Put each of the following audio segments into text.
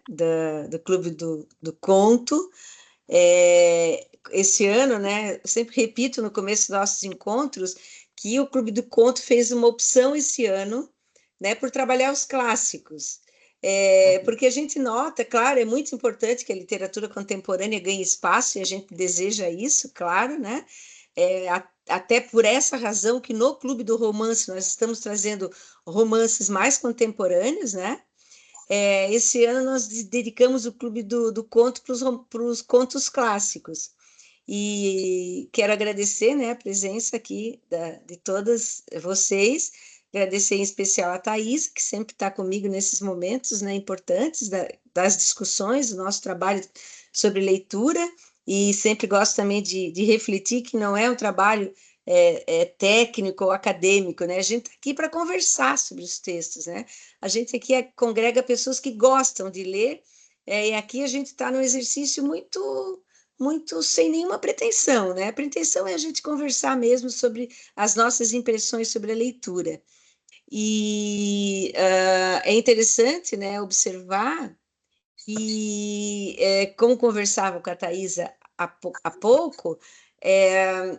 do Clube do Conto. Esse ano, né, eu sempre repito no começo dos nossos encontros que o Clube do Conto fez uma opção esse ano, né, por trabalhar os clássicos. Porque a gente nota, claro, é muito importante que a literatura contemporânea ganhe espaço e a gente deseja isso, claro, né? Até por essa razão que no Clube do Romance nós estamos trazendo romances mais contemporâneos, né? Esse ano nós dedicamos o Clube do Conto para os contos clássicos. E quero agradecer, né, a presença aqui de todas vocês, agradecer em especial a Thaís, que sempre está comigo nesses momentos, né, importantes das discussões, do nosso trabalho sobre leitura, e sempre gosto também de refletir que não é um trabalho técnico ou acadêmico, né? A gente está aqui para conversar sobre os textos, né? A gente aqui congrega pessoas que gostam de ler, e aqui a gente está num exercício muito sem nenhuma pretensão, né? A pretensão é a gente conversar mesmo sobre as nossas impressões sobre a leitura. E é interessante, né, observar que, como conversava com a Thaisa há pouco,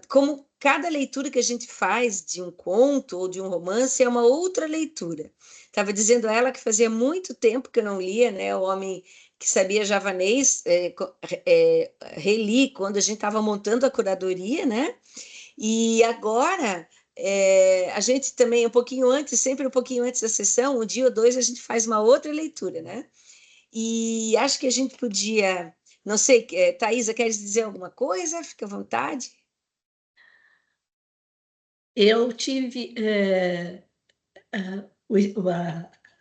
como cada leitura que a gente faz de um conto ou de um romance é uma outra leitura. Estava dizendo a ela que fazia muito tempo que eu não lia, né, O Homem que Sabia Javanês, reli quando a gente estava montando a curadoria, né? E agora a gente também, um pouquinho antes, sempre um pouquinho antes da sessão, um dia ou dois, a gente faz uma outra leitura, né? E acho que a gente podia, não sei, Thaisa, queres dizer alguma coisa? Fica à vontade. Eu tive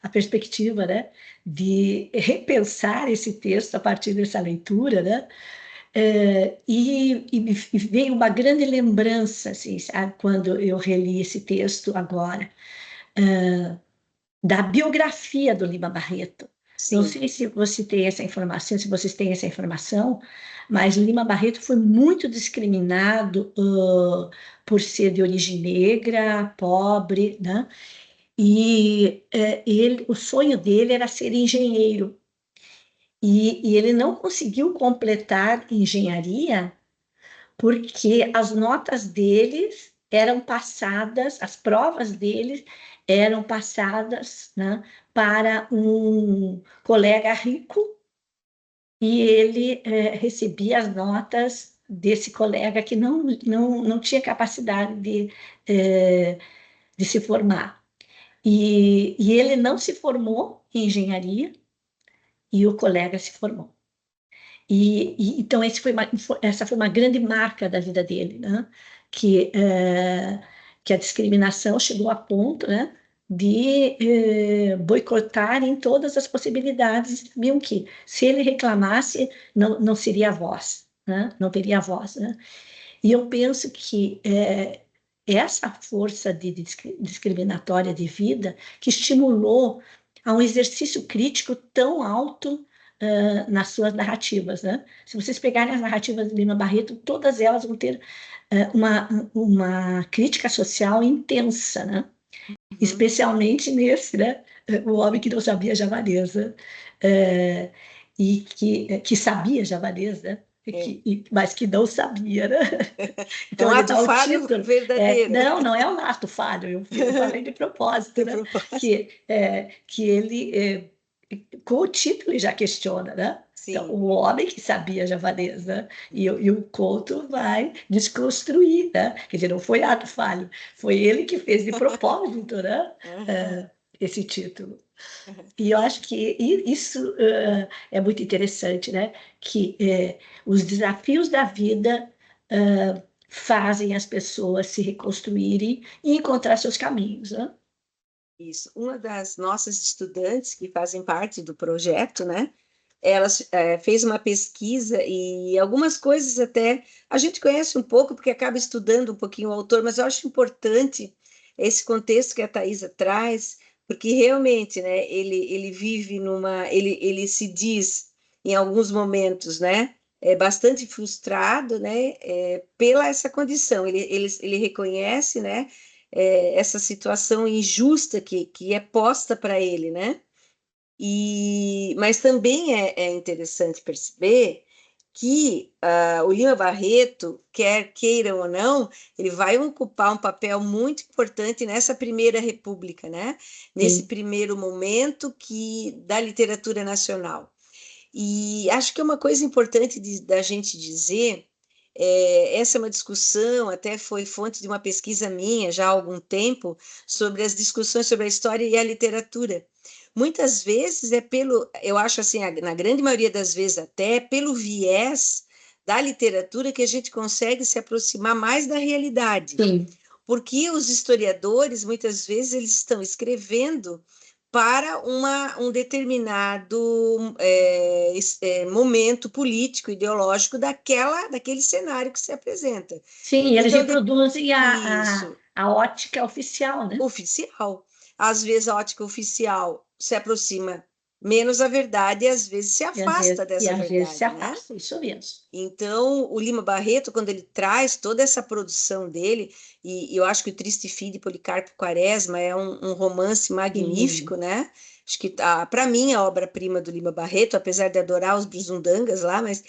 a perspectiva, né, de repensar esse texto a partir dessa leitura, né, e me veio uma grande lembrança, assim, sabe, quando eu reli esse texto agora, da biografia do Lima Barreto. Não Sim. sei se você tem essa informação, se vocês têm essa informação, mas Lima Barreto foi muito discriminado por ser de origem negra, pobre, né? E o sonho dele era ser engenheiro. E ele não conseguiu completar engenharia porque as notas deles eram passadas, as provas deles eram passadas, né, para um colega rico e ele recebia as notas desse colega que não tinha capacidade de se formar. E ele não se formou em engenharia e o colega se formou. Então, essa foi uma grande marca da vida dele, né? Que a discriminação chegou a ponto, né, de boicotarem todas as possibilidades. Viam que, se ele reclamasse, não seria voz, né? Não teria voz. Né? E eu penso que essa força discriminatória de vida que estimulou a um exercício crítico tão alto nas suas narrativas, né? Se vocês pegarem as narrativas de Lima Barreto, todas elas vão ter uma crítica social intensa, né? Uhum. Especialmente nesse, né? O Homem que Não Sabia Javanesa, e que sabia javanesa, É. mas que não sabia, né? É Então um ele ato dá o falho título. verdadeiro. Não é um ato falho, eu falei de propósito, De né? propósito. Que ele, com o título, ele já questiona, né? Então, Sim. o homem que sabia javanês, né? E o conto vai desconstruir, né? Quer dizer, não foi ato falho, foi ele que fez de propósito, né? Aham. Eh, esse título. E eu acho que isso é muito interessante, né? Que os desafios da vida fazem as pessoas se reconstruírem e encontrar seus caminhos, né? Isso. Uma das nossas estudantes que fazem parte do projeto, né? Ela fez uma pesquisa e algumas coisas até a gente conhece um pouco porque acaba estudando um pouquinho o autor, mas eu acho importante esse contexto que a Thaisa traz, porque realmente, né, ele vive ele se diz em alguns momentos, né, bastante frustrado, né, pela essa condição. Ele reconhece, né, essa situação injusta que é posta para ele, né? Mas também é interessante perceber que o Lima Barreto, quer queiram ou não, ele vai ocupar um papel muito importante nessa primeira república, né? Nesse Sim, primeiro momento da literatura nacional. E acho que é uma coisa importante da gente dizer, essa é uma discussão, até foi fonte de uma pesquisa minha já há algum tempo, sobre as discussões sobre a história e a literatura. Muitas vezes eu acho assim, na grande maioria das vezes até, pelo viés da literatura que a gente consegue se aproximar mais da realidade. sim. Porque os historiadores, muitas vezes, eles estão escrevendo para um determinado momento político, ideológico daquele cenário que se apresenta. Sim, eles Então, reproduzem isso, a ótica oficial, né? oficial. Às vezes a ótica oficial se aproxima menos da verdade e às vezes se afasta E dessa às vezes se verdade, né? afasta, isso mesmo. Então, o Lima Barreto, quando ele traz toda essa produção dele, e eu acho que o Triste Fim de Policarpo Quaresma é um romance magnífico, Sim, né? Acho que, para mim, a obra-prima do Lima Barreto, apesar de adorar os Busundangas lá, mas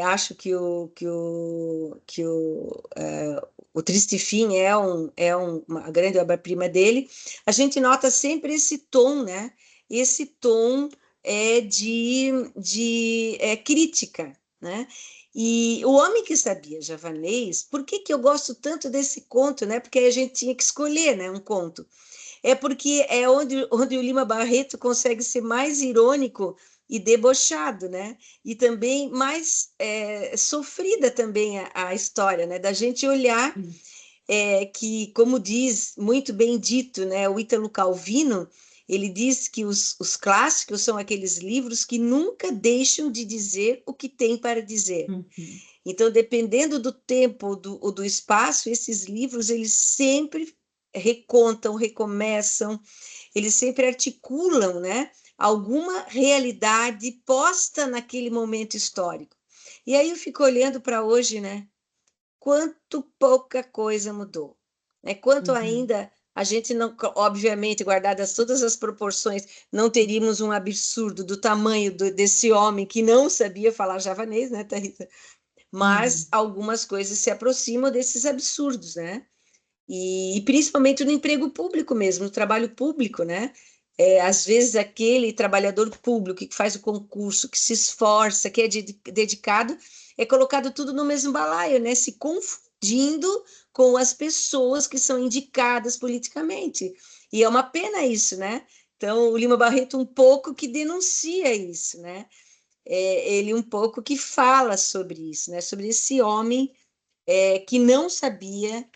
acho o Triste Fim uma grande obra-prima dele. A gente nota sempre esse tom, né? Esse tom de crítica, né? E o homem que sabia javanês, por que que eu gosto tanto desse conto, né? Porque a gente tinha que escolher, né, um conto. É porque é onde o Lima Barreto consegue ser mais irônico e debochado, né? E também mais sofrida também a história, né? Da gente olhar que, como diz muito bem dito, né, o Ítalo Calvino, ele diz que os clássicos são aqueles livros que nunca deixam de dizer o que tem para dizer. uhum. Então, dependendo do tempo ou do espaço, esses livros eles sempre recontam, recomeçam, eles sempre articulam, né, alguma realidade posta naquele momento histórico. E aí eu fico olhando para hoje, né? Quanto pouca coisa mudou, né? Quanto Uhum. ainda a gente não, obviamente, guardadas todas as proporções, não teríamos um absurdo do tamanho desse homem que não sabia falar javanês, né, Thaisa? Mas Uhum. algumas coisas se aproximam desses absurdos, né? E principalmente no emprego público mesmo, no trabalho público, né? Às vezes aquele trabalhador público que faz o concurso, que se esforça, que é dedicado, é colocado tudo no mesmo balaio, né? Se confundindo com as pessoas que são indicadas politicamente. E é uma pena isso, né? Então, o Lima Barreto um pouco que denuncia isso, né? Ele um pouco que fala sobre isso, né? Sobre esse homem que não sabia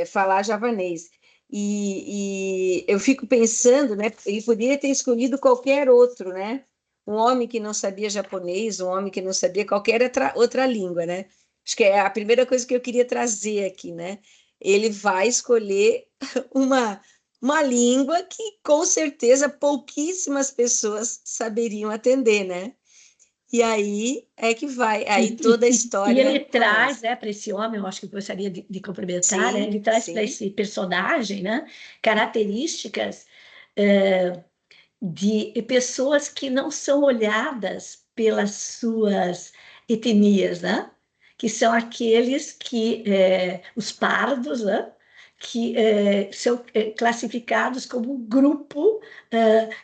falar javanês. E eu fico pensando, né? Ele poderia ter escolhido qualquer outro, né? Um homem que não sabia japonês, um homem que não sabia qualquer outra língua, né? Acho que é a primeira coisa que eu queria trazer aqui, né? Ele vai escolher uma, uma língua que com certeza pouquíssimas pessoas saberiam atender, né? E aí é que vai, aí toda a E ele história traz, começa. né, para esse homem, eu acho que eu gostaria de complementar, né, Sim, ele traz para sim, esse personagem, né, características eh, de pessoas que não são olhadas pelas suas etnias, né? Que são aqueles que, os pardos, né? Que são classificados como um grupo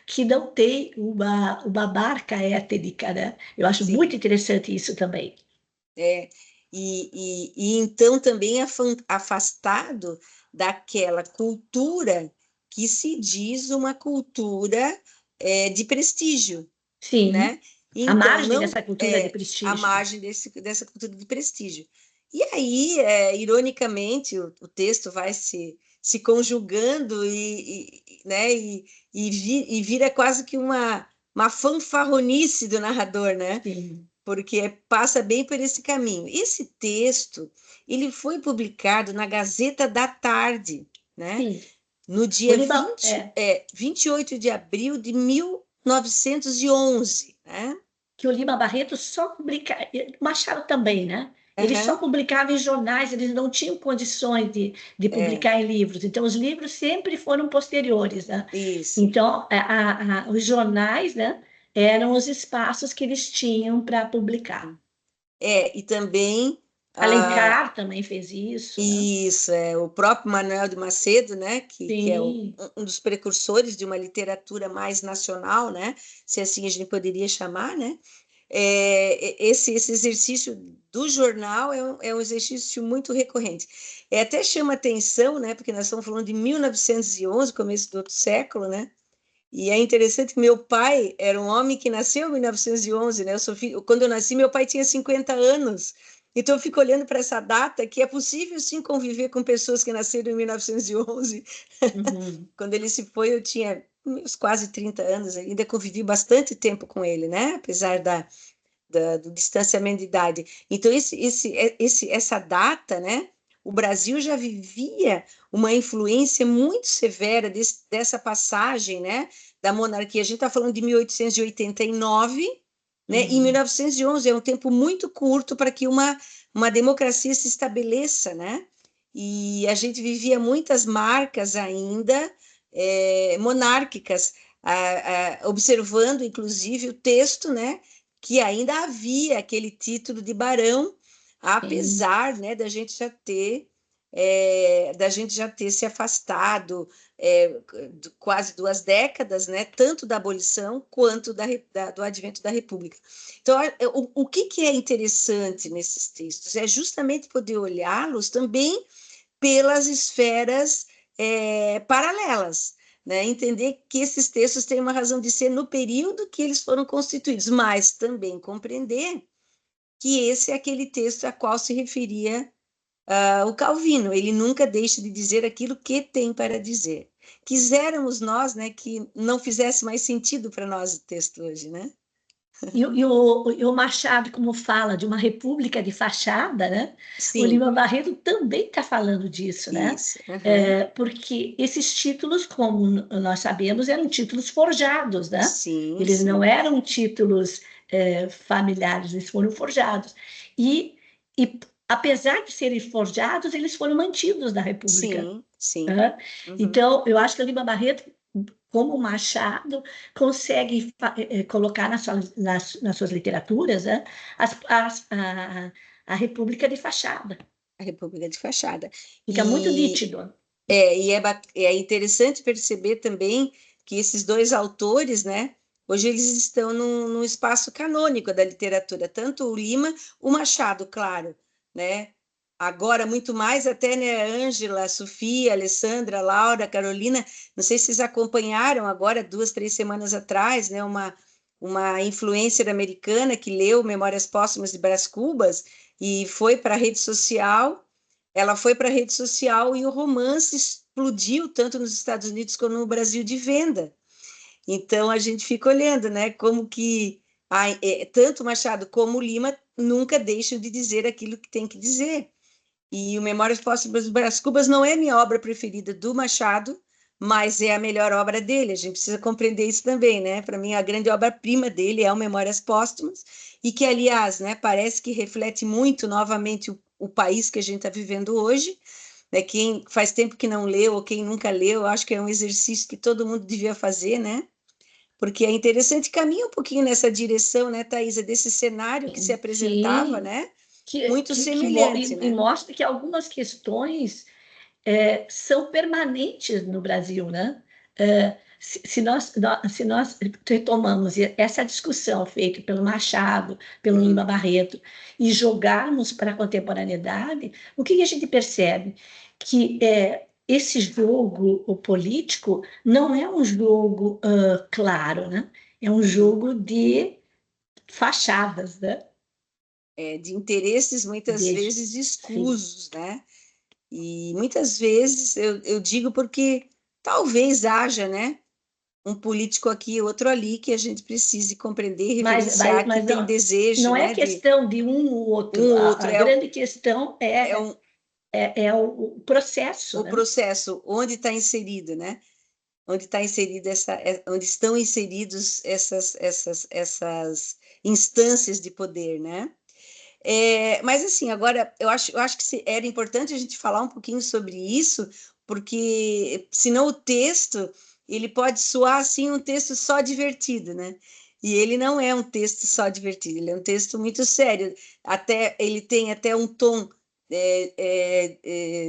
que não tem uma marca étnica, né? Eu acho muito sim. interessante isso também. É, e então também afastado daquela cultura que se diz uma cultura de prestígio, Sim, né? a Então, margem não dessa cultura de é a prestígio. margem dessa cultura de prestígio. E aí, ironicamente, o texto vai se conjugando né, e vira quase que uma fanfarronice do narrador, né? Sim, Porque passa bem por esse caminho. Esse texto, ele foi publicado na Gazeta da Tarde, né? sim. No O dia Lima, é, 28 de abril de 1911, né? que o Lima Barreto só publica, Machado também, né? Eles só Aham, publicavam em jornais, eles não tinham condições de é, publicar em livros. Então, os livros sempre foram posteriores, né? isso. Então, os jornais, né, eram os espaços que eles tinham para publicar. E também Alencar também fez isso, né? isso, o próprio Manuel de Macedo, né, que é Sim, um dos precursores de uma literatura mais nacional, né, se assim a gente poderia chamar, né, esse exercício do jornal é um exercício muito recorrente. Até chama atenção, né, porque nós estamos falando de 1911, começo do outro século, né, e é interessante que meu pai era um homem que nasceu em 1911, né? Quando eu nasci, meu pai tinha 50 anos. Então, eu fico olhando para essa data que é possível, sim, conviver com pessoas que nasceram em 1911. uhum, Quando ele se foi, eu tinha meus quase 30 anos, ainda convivi bastante tempo com ele, né? Apesar do distanciamento de idade. Então, essa data, né? O Brasil já vivia uma influência muito severa dessa passagem, né? Da monarquia. A gente está falando de 1889, né? E uhum, 1911 é um tempo muito curto para que uma democracia se estabeleça, né? E a gente vivia muitas marcas ainda monárquicas, observando inclusive o texto, né? Que ainda havia aquele título de barão, sim, apesar, né, da gente já ter se afastado quase 2 décadas, né, tanto da abolição quanto do advento da República. Então, o que é interessante nesses textos é justamente poder olhá-los também pelas esferas paralelas, né? Entender que esses textos têm uma razão de ser no período que eles foram constituídos, mas também compreender que esse é aquele texto a qual se referia o Calvino. Ele nunca deixa de dizer aquilo que tem para dizer. Quiséramos nós, né, que não fizesse mais sentido para nós o texto hoje, né? E o Machado, como fala de uma república de fachada, né? O Sim, Lima Barreto também está falando disso, né? isso. Uhum. Porque esses títulos, como nós sabemos, eram títulos forjados, né? Sim, Eles não sim, eram títulos familiares, eles foram forjados. E apesar de serem forjados, eles foram mantidos na República. sim, sim. Né? Uhum. Então, eu acho que o Lima Barreto, como Machado, consegue colocar nas suas literaturas, né, a República de fachada. A República de Fachada. Fica muito E nítido. é interessante perceber também que esses dois autores, né, hoje eles estão num espaço canônico da literatura, tanto o Lima, o Machado, claro, né? Agora, muito mais até, né, Ângela, Sofia, Alessandra, Laura, Carolina, não sei se vocês acompanharam agora, 2, 3 semanas atrás, né, uma influencer americana que leu Memórias Póstumas de Brás Cubas e foi para a rede social. Ela foi para a rede social e o romance explodiu tanto nos Estados Unidos como no Brasil de venda. Então a gente fica olhando, né, como que tanto Machado como Lima nunca deixam de dizer aquilo que tem que dizer. E o Memórias Póstumas do Brás Cubas não é minha obra preferida do Machado, mas é a melhor obra dele. A gente precisa compreender isso também, né? Para mim, a grande obra-prima dele é o Memórias Póstumas, e que, aliás, né, parece que reflete muito novamente o país que a gente está vivendo hoje. Né? Quem faz tempo que não leu ou quem nunca leu, acho que é um exercício que todo mundo devia fazer, né? Porque é interessante, caminha um pouquinho nessa direção, né, Thaisa, desse cenário que se apresentava, Sim, né? que, Muito que, que mo- semelhante, e, e né? mostra que algumas questões são permanentes no Brasil, né? Se nós retomamos essa discussão feita pelo Machado, pelo Lima Uhum. Barreto, e jogarmos para a contemporaneidade, o que a gente percebe? Que esse jogo o político não é um jogo claro, né? É um Uhum. jogo de fachadas, né? De interesses muitas De, vezes sim. escusos, né? E muitas vezes eu digo porque talvez haja, né, um político aqui, outro ali, que a gente precise compreender, Mas, mas, reverenciar, que mas tem não, desejo, não é né, de questão de um ou um outro. ou A, outro. a grande questão É é, um, é, é o processo, o né? processo onde está inserido, né? Onde está inserido onde estão inseridos essas instâncias de poder, né? Mas assim, agora eu acho que era importante a gente falar um pouquinho sobre isso, porque senão o texto ele pode soar assim um texto só divertido, né? E ele não é um texto só divertido, ele é um texto muito sério. Até ele tem até um tom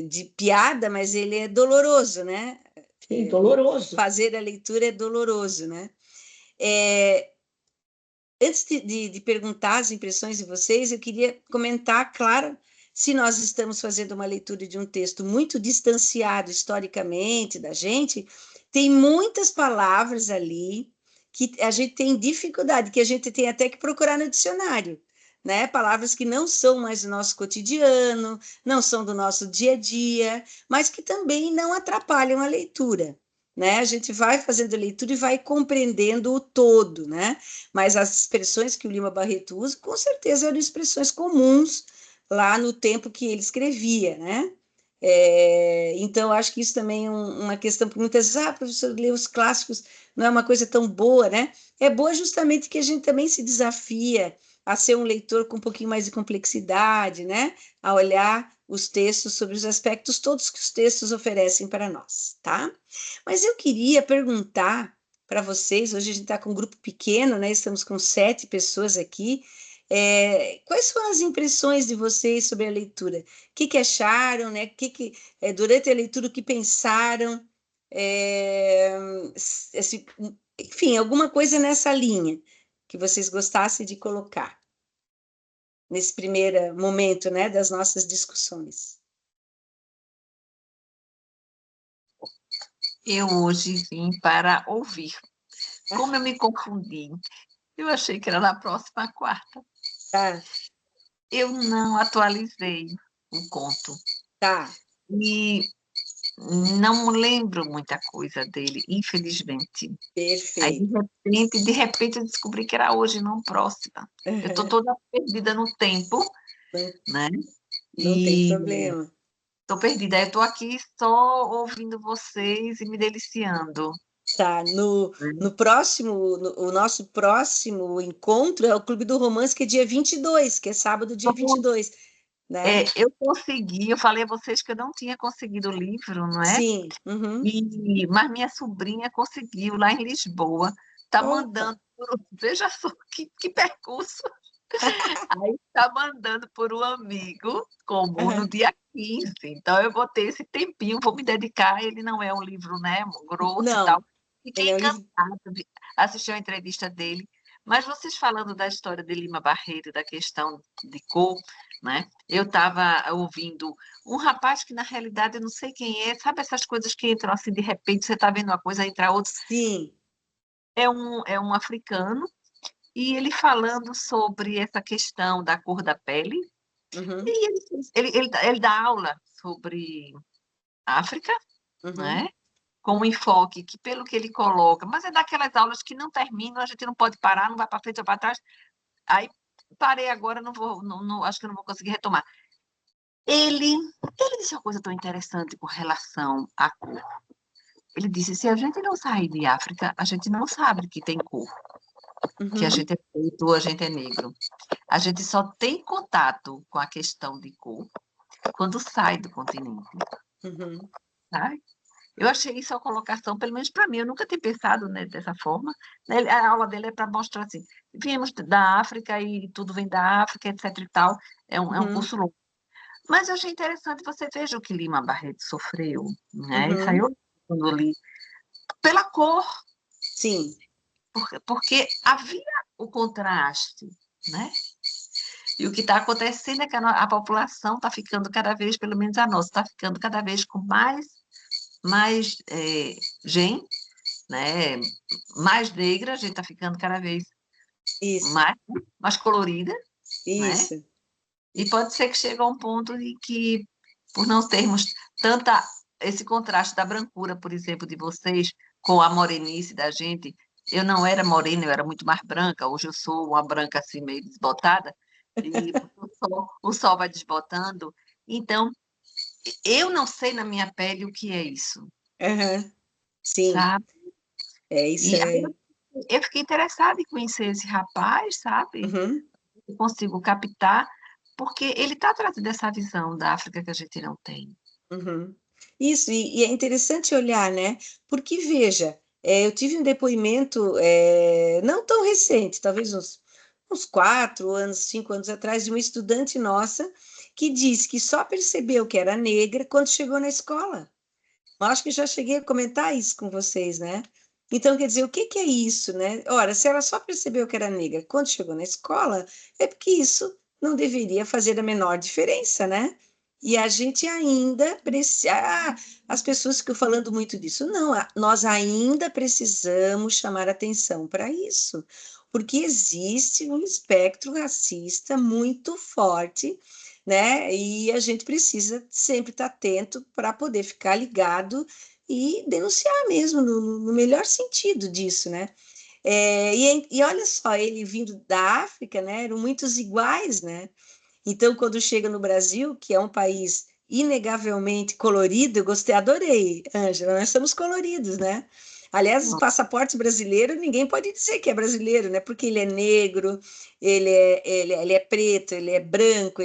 de piada, mas ele é doloroso, né? Sim, doloroso. Fazer a leitura é doloroso, né? É, Antes de perguntar as impressões de vocês, eu queria comentar, claro, se nós estamos fazendo uma leitura de um texto muito distanciado historicamente da gente, tem muitas palavras ali que a gente tem dificuldade, que a gente tem até que procurar no dicionário, né? Palavras que não são mais do nosso cotidiano, não são do nosso dia a dia, mas que também não atrapalham a leitura, né? A gente vai fazendo a leitura e vai compreendendo o todo, né? Mas as expressões que o Lima Barreto usa, com certeza eram expressões comuns lá no tempo que ele escrevia, né? Então, acho que isso também é uma questão, porque muitas vezes, professor, ler os clássicos não é uma coisa tão boa, né? É boa justamente que a gente também se desafia a ser um leitor com um pouquinho mais de complexidade, né? A olhar os textos sobre os aspectos todos que os textos oferecem para nós, tá? Mas eu queria perguntar para vocês, hoje a gente está com um grupo pequeno, né? Estamos com 7 pessoas aqui. Quais foram as impressões de vocês sobre a leitura? O que acharam, né? Durante a leitura, o que pensaram? É, Enfim, alguma coisa nessa linha que vocês gostassem de colocar nesse primeiro momento, né, das nossas discussões. Eu hoje vim para ouvir. Como eu me confundi, eu achei que era na próxima quarta. Tá, Eu não atualizei o conto. tá, E não lembro muita coisa dele, infelizmente. Aí, perfeito. de repente, eu descobri que era hoje, não próxima. Eu estou toda perdida no tempo, Não, né? não tem E problema. estou perdida. Eu estou aqui só ouvindo vocês e me deliciando. Tá, no próximo, o nosso próximo encontro é o Clube do Romance, que é dia 22, que é sábado, dia 22, né? Eu consegui, eu falei a vocês que eu não tinha conseguido o livro, não é? Sim, uhum. Mas minha sobrinha conseguiu lá em Lisboa, está Opa! mandando veja só que percurso, aí está mandando por um amigo comum no Aham. dia 15, então eu vou ter esse tempinho, vou me dedicar, ele não é um livro, né, grosso e tal, Não, ele fiquei é um livro. encantada de assistir a entrevista dele, mas vocês falando da história de Lima Barreto, da questão de cor, né, eu estava ouvindo um rapaz que, na realidade, eu não sei quem é, sabe essas coisas que entram assim, de repente, você está vendo uma coisa, entra outra, Sim, é um africano, e ele falando sobre essa questão da cor da pele, uhum, e ele dá aula sobre África, uhum, né? Com um enfoque que, pelo que ele coloca, mas é daquelas aulas que não terminam, a gente não pode parar, não vai para frente ou para trás. Aí parei agora, não vou, acho que eu não vou conseguir retomar. Ele disse uma coisa tão interessante com relação à cor. Ele disse: se a gente não sair de África, a gente não sabe que tem cor, que a uhum, gente é preto ou a gente é negro. A gente só tem contato com a questão de cor quando sai do continente. uhum. Tá? Eu achei isso uma colocação, pelo menos para mim, eu nunca tinha pensado, né, dessa forma. Né, a aula dele é para mostrar assim, viemos da África e tudo vem da África, etc e tal, é um Uhum, curso longo. Mas eu achei interessante, você veja o que Lima Barreto sofreu, né, e uhum. saiu quando eu li, pela cor, Sim, porque havia o contraste, né? E o que está acontecendo é que a população está ficando cada vez, pelo menos a nossa, está ficando cada vez com mais gente, né? Mais negra, a gente está ficando cada vez isso, mais colorida, né? isso. E pode ser que chegue a um ponto em que, por não termos tanta esse contraste da brancura, por exemplo, de vocês com a morenice da gente, eu não era morena, eu era muito mais branca, hoje eu sou uma branca assim meio desbotada, e o sol vai desbotando. Então, eu não sei na minha pele o que é isso, Aham, sim, sabe? isso E aí é. eu fiquei interessada em conhecer esse rapaz, sabe? Uhum, Eu consigo captar, porque ele está trazendo essa visão da África que a gente não tem. Uhum. Isso, e é interessante olhar, né? Porque, veja, eu tive um depoimento não tão recente, talvez uns 4 anos, 5 anos atrás, de uma estudante nossa que disse que só percebeu que era negra quando chegou na escola. Eu acho que já cheguei a comentar isso com vocês, né? Então, quer dizer, o que que é isso, né? Ora, se ela só percebeu que era negra quando chegou na escola, é porque isso não deveria fazer a menor diferença, né? E a gente ainda precisa. As pessoas ficam falando muito disso. Não, nós ainda precisamos chamar atenção para isso, porque existe um espectro racista muito forte, né? E a gente precisa sempre estar atento para poder ficar ligado e denunciar mesmo, no melhor sentido disso, né? E olha só, ele vindo da África, né? Eram muitos iguais, né? Então, quando chega no Brasil, que é um país inegavelmente colorido, eu gostei, adorei, Ângela, nós somos coloridos, né? Aliás, o passaporte brasileiro, ninguém pode dizer que é brasileiro, né? Porque ele é negro, ele é preto, ele é branco,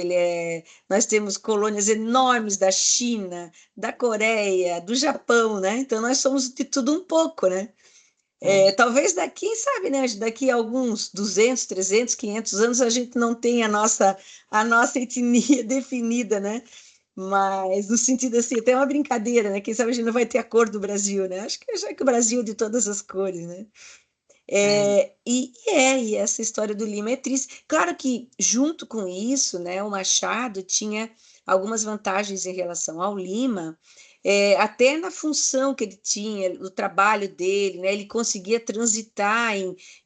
nós temos colônias enormes da China, da Coreia, do Japão, né? Então, nós somos de tudo um pouco, né? Talvez daqui, sabe, né? Daqui a alguns 200, 300, 500 anos a gente não tenha a nossa etnia definida, né? Mas no sentido assim, até uma brincadeira, né? Quem sabe a gente não vai ter a cor do Brasil, né? Acho que já que o Brasil é de todas as cores, né? É. E essa história do Lima é triste. Claro que, junto com isso, né, o Machado tinha algumas vantagens em relação ao Lima, até na função que ele tinha, o trabalho dele, né, ele conseguia transitar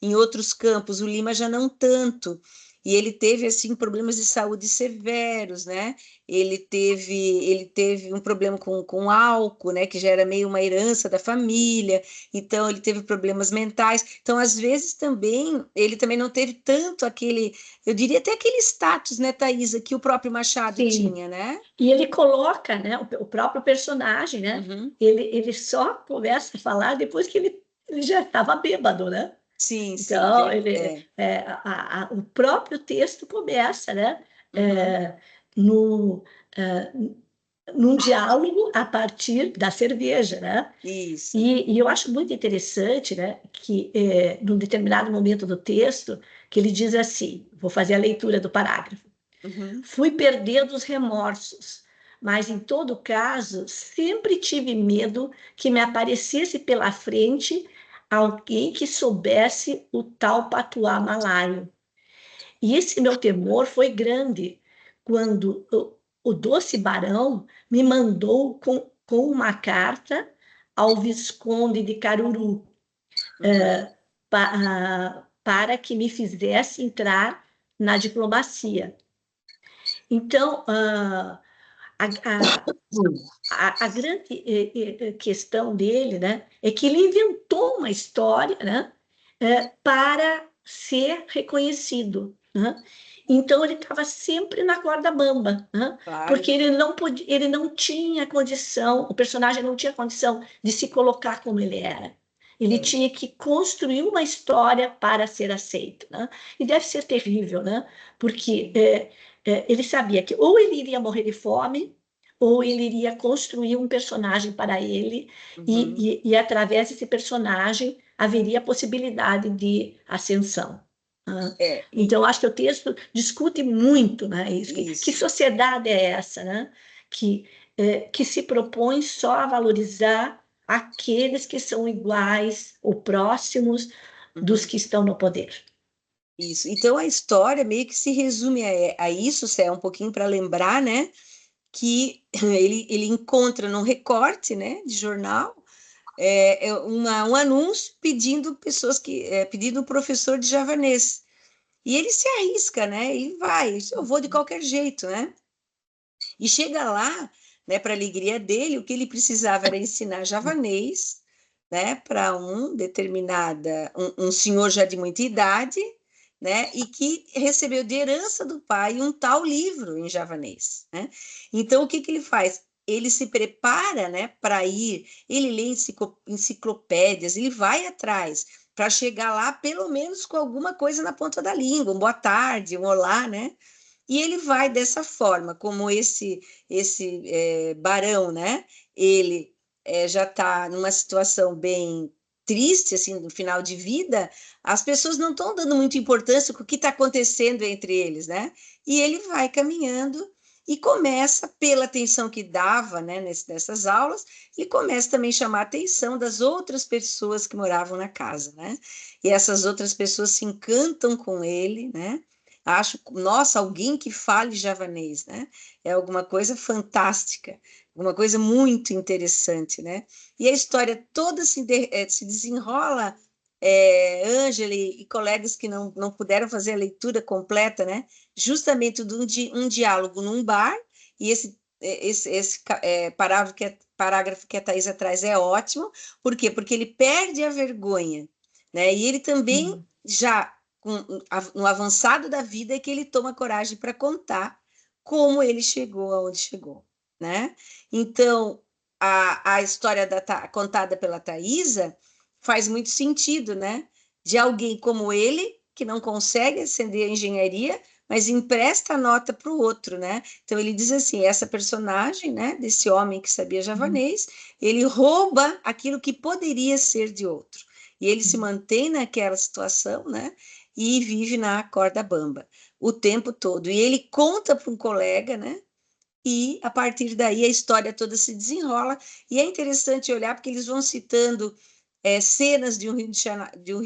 em outros campos, o Lima já não tanto. E ele teve assim problemas de saúde severos, né? Ele teve um problema com álcool, né? Que já era meio uma herança da família. Então ele teve problemas mentais. Então, às vezes, também, ele também não teve tanto aquele, eu diria até aquele status, né, Thaisa, que o próprio Machado Sim. tinha, né? E ele coloca, né, o próprio personagem, né? Uhum. Ele só começa a falar depois que ele já estava bêbado, né? Sim, sim, Então, o próprio texto começa, né? Uhum. É, no, é, num diálogo a partir da cerveja, né? Isso. E eu acho muito interessante, né, que num determinado momento do texto, que ele diz assim, vou fazer a leitura do parágrafo. Uhum. Fui perdendo os remorsos, mas em todo caso, sempre tive medo que me aparecesse pela frente alguém que soubesse o tal patuá malaio. E esse meu temor foi grande quando o doce barão me mandou com uma carta ao Visconde de Caruru, Uhum. para que me fizesse entrar na diplomacia. Então, a, a, a grande questão dele, né, é que ele inventou uma história, né, para ser reconhecido, né? Então ele estava sempre na corda bamba, né? Claro. Porque ele não tinha condição, o personagem não tinha condição de se colocar como ele era. Ele É. tinha que construir uma história para ser aceito, né? E deve ser terrível, né? Porque ele sabia que ou ele iria morrer de fome, ou ele iria construir um personagem para ele, Uhum. e através desse personagem haveria a possibilidade de ascensão. Né? É, Então, acho que o texto discute muito, né, isso. Que isso. sociedade é essa, né, que se propõe só a valorizar aqueles que são iguais ou próximos dos Uhum. que estão no poder? Isso. Então a história meio que se resume a isso, Cé, um pouquinho para lembrar, né? Que ele encontra num recorte, né, de jornal, um anúncio pedindo pedindo um professor de javanês. E ele se arrisca, né? E vai, eu vou de qualquer jeito, né? E chega lá, né, para alegria dele, o que ele precisava era ensinar javanês, né, para um senhor já de muita idade, né, e que recebeu de herança do pai um tal livro em javanês, né? Então o que que ele faz? Ele se prepara, né, para ir, ele lê enciclopédias, ele vai atrás para chegar lá pelo menos com alguma coisa na ponta da língua, um boa tarde, um olá, né? E ele vai dessa forma, como esse barão, né? Ele já está numa situação bem triste, assim, no final de vida, as pessoas não estão dando muita importância com o que está acontecendo entre eles, né? E ele vai caminhando e começa, pela atenção que dava, né, nessas aulas, ele começa também a chamar a atenção das outras pessoas que moravam na casa, né? E essas outras pessoas se encantam com ele, né? Acho, nossa, alguém que fale javanês, né? É alguma coisa fantástica, alguma coisa muito interessante, né? E a história toda se desenrola, Ângela e colegas que não puderam fazer a leitura completa, né? Justamente de um diálogo num bar, e esse parágrafo que a Thaisa traz é ótimo. Por quê? Porque ele perde a vergonha, né? E ele também, já no avançado da vida, é que ele toma coragem para contar como ele chegou aonde chegou, né? Então, a história contada pela Thaisa faz muito sentido, né? De alguém como ele, que não consegue ascender a engenharia, mas empresta a nota para o outro, né? Então ele diz assim, essa personagem, né, desse homem que sabia javanês, ele rouba aquilo que poderia ser de outro. E ele se mantém naquela situação, né? E vive na corda bamba o tempo todo. E ele conta para um colega, né? E a partir daí a história toda se desenrola. E é interessante olhar porque eles vão citando cenas de um Rio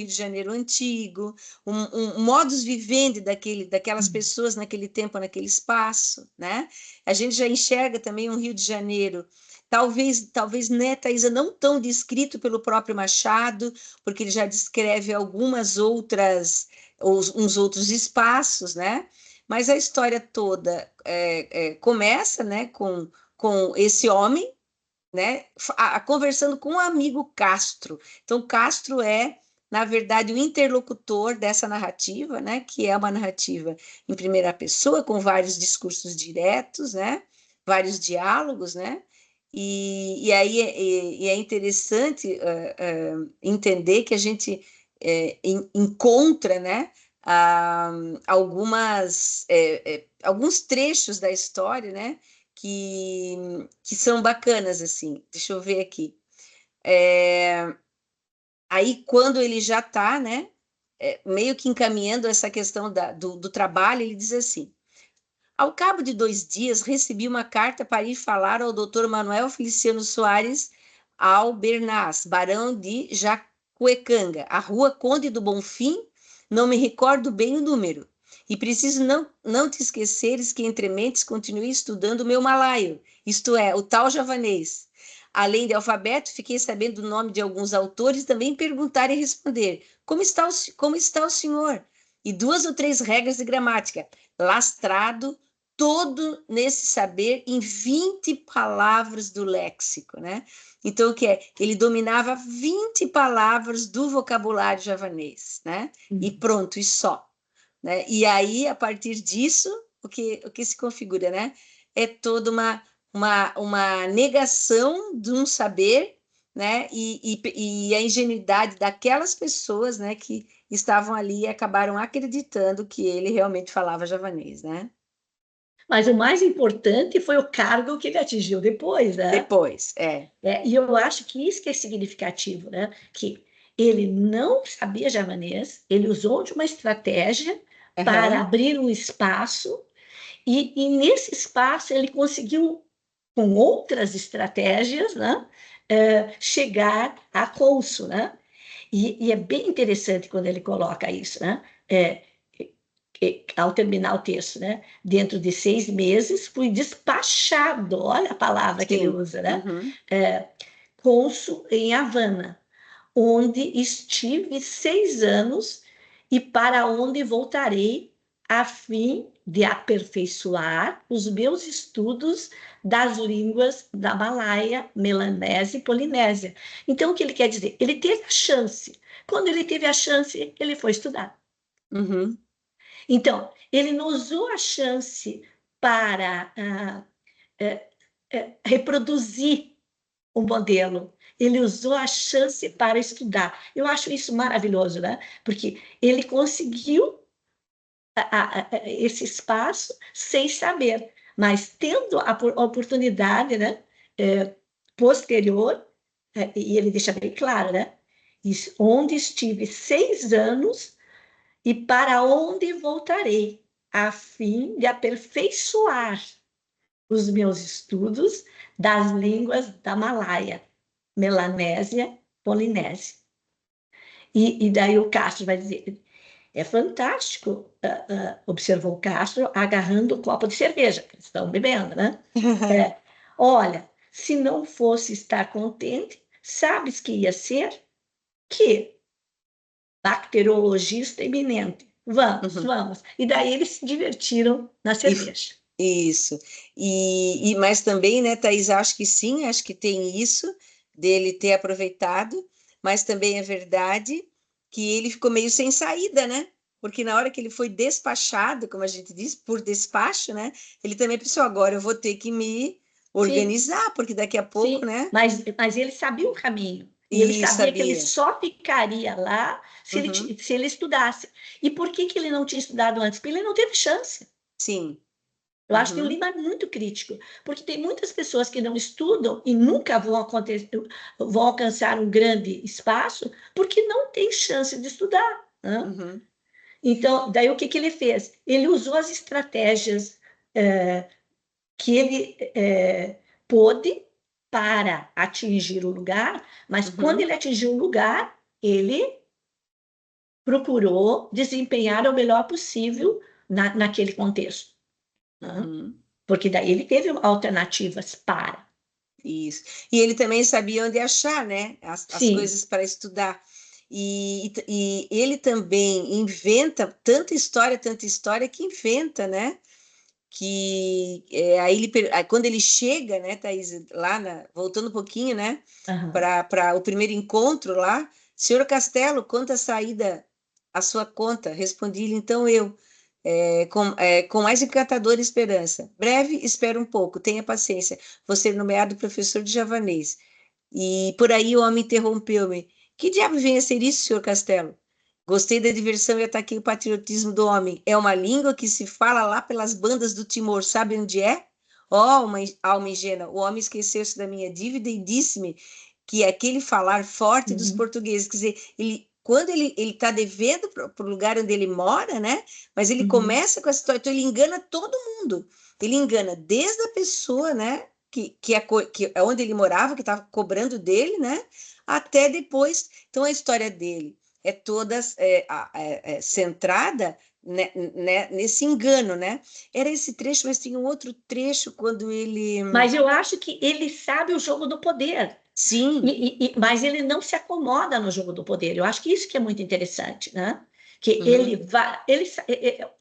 de Janeiro antigo, um modus vivendi daquelas pessoas naquele tempo, naquele espaço, né? A gente já enxerga também um Rio de Janeiro, talvez, né, Thaisa, não tão descrito pelo próprio Machado, porque ele já descreve uns outros espaços, né? Mas a história toda começa, né, com esse homem, né, conversando com o amigo Castro. Então, Castro é, na verdade, o interlocutor dessa narrativa, né, que é uma narrativa em primeira pessoa, com vários discursos diretos, né, vários diálogos, né, e aí é interessante entender que a gente encontra, né, ah, alguns trechos da história, né, que são bacanas, assim. Deixa eu ver aqui. Aí, quando ele já está, né, meio que encaminhando essa questão do trabalho, ele diz assim: ao cabo de 2 dias, recebi uma carta para ir falar ao doutor Manuel Feliciano Soares Albernaz, barão de Jacuecanga, a rua Conde do Bonfim, não me recordo bem o número. E preciso não te esqueceres que entre mentes continuei estudando o meu malaio, isto é, o tal javanês. Além de alfabeto, fiquei sabendo o nome de alguns autores e também perguntar e responder: como está o senhor? E 2 ou 3 regras de gramática, lastrado todo nesse saber em 20 palavras do léxico, né? Então, o que é? Ele dominava 20 palavras do vocabulário javanês, né? E pronto, e só, né? E aí, a partir disso, o que se configura, né? É toda uma negação de um saber, né? E a ingenuidade daquelas pessoas, né? Que estavam ali e acabaram acreditando que ele realmente falava javanês, né? Mas o mais importante foi o cargo que ele atingiu depois, né? Depois, E eu acho que isso que é significativo, né? Que ele não sabia javanês, ele usou de uma estratégia para abrir um espaço, e nesse espaço ele conseguiu, com outras estratégias, né, chegar a cônsul, né? E é bem interessante quando ele coloca isso, né? Ao terminar o texto, né? Dentro de 6 meses fui despachado, olha a palavra que ele sim. usa, né? Uhum. Cônsul em Havana, onde estive 6 anos e para onde voltarei a fim de aperfeiçoar os meus estudos das línguas da Malaia, Melanésia e Polinésia. Então, o que ele quer dizer? Ele teve a chance. Quando ele teve a chance, ele foi estudar. Uhum. Então, ele não usou a chance para reproduzir o modelo. Ele usou a chance para estudar. Eu acho isso maravilhoso, né? Porque ele conseguiu esse espaço sem saber, mas tendo a oportunidade, né, posterior, e ele deixa bem claro, né, onde estive 6 anos e para onde voltarei, a fim de aperfeiçoar os meus estudos das línguas da Malaia, Melanésia, Polinésia. E daí o Castro vai dizer, é fantástico, observou o Castro, agarrando o copo de cerveja, que eles estão bebendo, né? Olha, se não fosse estar contente, sabes que ia ser? Que bacteriologista eminente. Vamos, vamos. E daí eles se divertiram na cerveja. Isso. Mas também, né, Thaís, acho que sim, acho que tem isso dele ter aproveitado, mas também é verdade que ele ficou meio sem saída, né? Porque na hora que ele foi despachado, como a gente diz, por despacho, né? Ele também pensou, agora eu vou ter que me organizar, porque daqui a pouco, sim, né? Mas ele sabia o caminho. E ele sabia que ele só ficaria lá se ele estudasse. E por que ele não tinha estudado antes? Porque ele não teve chance. Sim. Eu acho que o Lima é muito crítico, porque tem muitas pessoas que não estudam e nunca vão alcançar um grande espaço porque não tem chance de estudar. Né? Então, daí o que ele fez? Ele usou as estratégias que ele pôde para atingir o lugar, mas quando ele atingiu o lugar, ele procurou desempenhar o melhor possível naquele contexto. Porque daí ele teve alternativas para. Isso. E ele também sabia onde achar, né? As coisas para estudar. E ele também inventa tanta história que inventa, né? Que aí quando ele chega, né, Thaís, lá voltando um pouquinho, né? Para o primeiro encontro lá, senhor Castelo, quanto a saída a sua conta? Respondi-lhe, então eu. Com mais encantadora esperança. Breve, espera um pouco, tenha paciência. Vou ser nomeado professor de javanês. E por aí o homem interrompeu-me. Que diabo vem a ser isso, senhor Castelo? Gostei da diversão e ataquei o patriotismo do homem. É uma língua que se fala lá pelas bandas do Timor. Sabe onde é? Alma ingênua, o homem esqueceu-se da minha dívida e disse-me que é aquele falar forte dos portugueses. Quer dizer, quando ele está devendo para o lugar onde ele mora, né? Mas ele começa com essa história, então ele engana todo mundo. Ele engana desde a pessoa, né? Que é onde ele morava, que estava cobrando dele, né? Até depois. Então a história dele é toda centrada nesse engano, né? Era esse trecho, mas tinha um outro trecho quando ele. Mas eu acho que ele sabe o jogo do poder. Sim. Mas ele não se acomoda no jogo do poder. Eu acho que isso que é muito interessante, né? Que ele vai,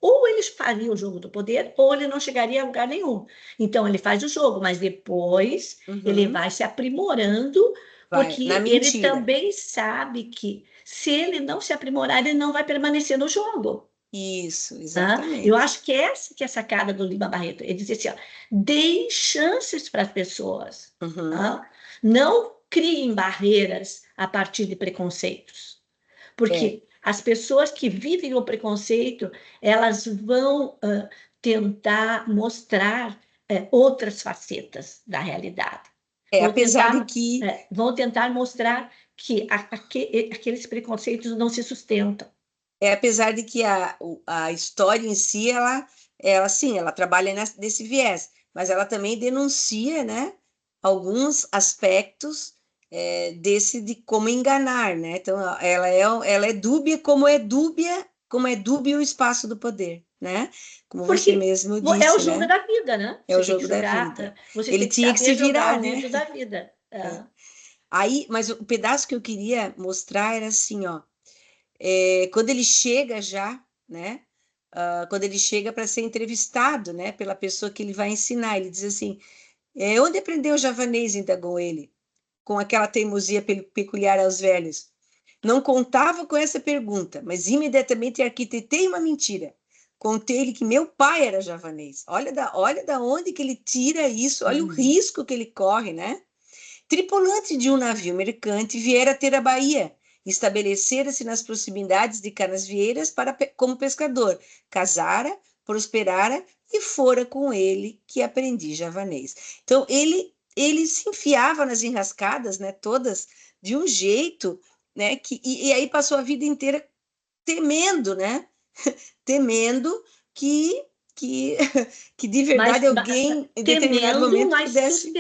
ou ele faria o jogo do poder, ou ele não chegaria a lugar nenhum. Então ele faz o jogo, mas depois ele vai se aprimorando, porque ele também sabe que se ele não se aprimorar, ele não vai permanecer no jogo. Isso, exatamente. Eu acho que essa que é a sacada do Lima Barreto. Ele diz assim, ó, deem chances para as pessoas. Não criem barreiras a partir de preconceitos. Porque as pessoas que vivem o preconceito, elas vão tentar mostrar outras facetas da realidade. Vão tentar mostrar que aqueles preconceitos não se sustentam. Apesar de que a história em si, ela trabalha nesse viés, mas ela também denuncia, né, alguns aspectos de como enganar, né? Então, ela é dúbia como é dúbio o espaço do poder, né? Como porque você mesmo disse, é o jogo né? da vida, né? É o jogo da vida. Ele tinha que se virar, né? Da vida. Aí, mas o pedaço que eu queria mostrar era assim, ó. Quando ele chega já, né? Quando ele chega para ser entrevistado, né? Pela pessoa que ele vai ensinar, ele diz assim: onde aprendeu o javanês? Indagou ele, com aquela teimosia peculiar aos velhos. Não contava com essa pergunta, mas imediatamente arquitetei uma mentira. Contei-lhe que meu pai era javanês. Olha da onde que ele tira isso, olha o risco que ele corre, né? Tripulante de um navio mercante viera ter a Bahia estabelecera-se nas proximidades de Canasvieiras como pescador, casara, prosperara e fora com ele que aprendi javanês. Então, ele se enfiava nas enrascadas, né, todas, de um jeito, né, e aí passou a vida inteira temendo, né, temendo que, que de verdade alguém, em determinado temendo, momento, mas pudesse...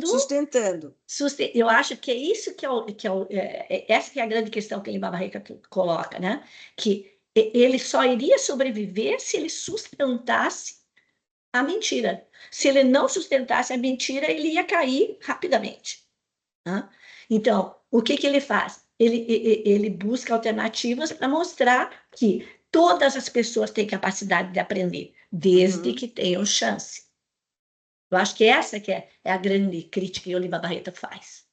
sustentando. Eu acho que é isso essa que é a grande questão que Lima Barreto coloca, né? Que ele só iria sobreviver se ele sustentasse a mentira. Se ele não sustentasse a mentira, ele ia cair rapidamente. Né? Então, o que ele faz? Ele busca alternativas para mostrar que todas as pessoas têm capacidade de aprender, desde que tenham chance. Eu acho que essa que é a grande crítica que o Lima Barreto faz.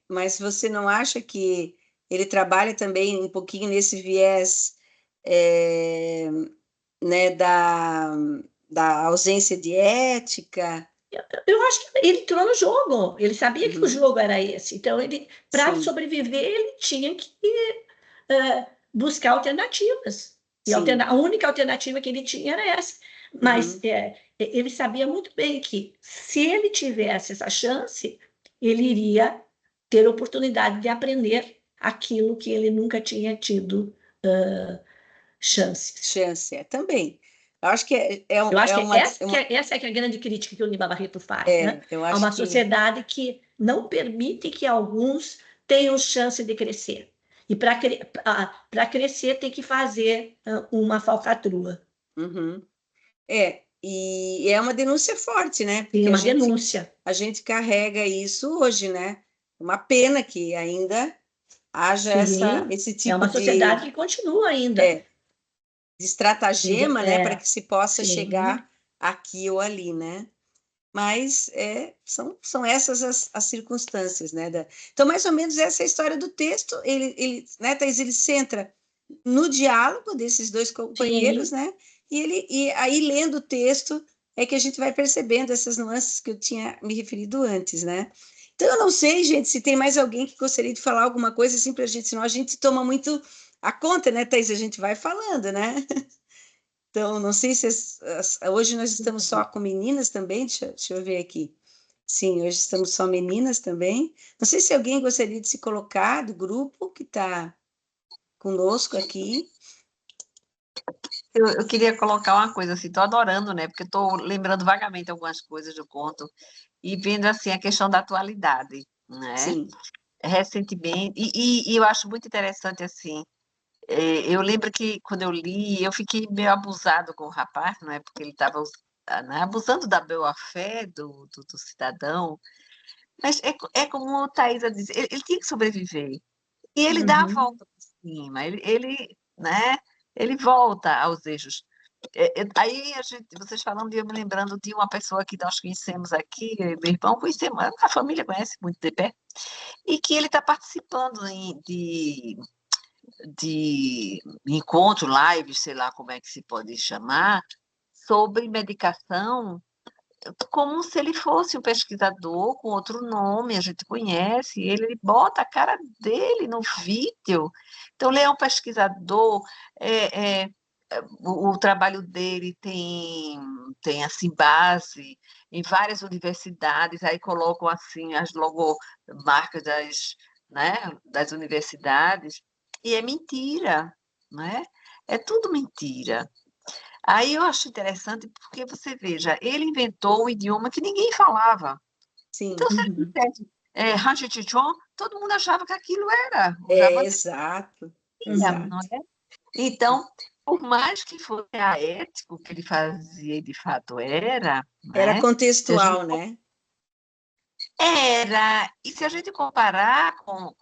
Mas você não acha que ele trabalha também um pouquinho nesse viés, né, da ausência de ética? Eu acho que ele entrou no jogo, ele sabia que o jogo era esse, então para Sim, sobreviver, ele tinha que buscar alternativas. E sim. a única alternativa que ele tinha era essa. Mas ele sabia muito bem que se ele tivesse essa chance, ele iria ter oportunidade de aprender aquilo que ele nunca tinha tido chances. Chance, também. Eu acho que Eu acho que uma... essa é que é a grande crítica que o Lima Barreto faz, né? eu A acho uma que... sociedade que não permite que alguns tenham chance de crescer. E para crescer tem que fazer uma falcatrua. Uhum. E é uma denúncia forte, né? Tem Porque uma denúncia. a gente carrega isso hoje, né? Uma pena que ainda haja Sim, esse é tipo uma sociedade que continua ainda. de estratagema, né? Para que se possa Sim. chegar aqui ou ali, né? Mas são essas as circunstâncias, né? Então, mais ou menos essa é a história do texto. Né, Thaís, ele centra no diálogo desses dois companheiros, Sim. né? E aí, lendo o texto, é que a gente vai percebendo essas nuances que eu tinha me referido antes, né? Então, eu não sei, gente, se tem mais alguém que gostaria de falar alguma coisa assim para a gente, senão a gente toma muito a conta, né, Thaís? A gente vai falando, né? Então, não sei se hoje nós estamos só com meninas também, deixa eu ver aqui. Sim, hoje estamos só meninas também. Não sei se alguém gostaria de se colocar do grupo que está conosco aqui. Eu queria colocar uma coisa assim, estou adorando, né? Porque estou lembrando vagamente algumas coisas do conto e vendo assim a questão da atualidade, né? Sim. Recentemente, e eu acho muito interessante assim. Eu lembro que quando eu li, eu fiquei meio abusado com o rapaz, não é? Porque ele estava abusando da boa-fé do cidadão. Mas é como a Thaisa diz, ele tinha que sobreviver. E ele dá a Uhum. volta por cima, né? Ele volta aos eixos. Aí vocês falando, eu me lembrando de uma pessoa que nós conhecemos aqui, eu e meu irmão conhecemos, a família conhece muito de perto, e que ele está participando de encontro, lives, sei lá como é que se pode chamar, sobre medicação, como se ele fosse um pesquisador com outro nome, a gente conhece, ele bota a cara dele no vídeo. Então, ele é um pesquisador, é, é, o trabalho dele tem assim, base em várias universidades, aí colocam assim as logomarcas das universidades, e é mentira, né? É tudo mentira. Aí eu acho interessante porque você veja, ele inventou um idioma que ninguém falava. Sim, Então, se ele Uhum. dissesse Hanchichichon, todo mundo achava que aquilo era o javanês, exato, não exato. é? Então, por mais que fosse aético, o que ele fazia e de fato era, Era né? Se a gente contextual, né? era, e se a gente comparar com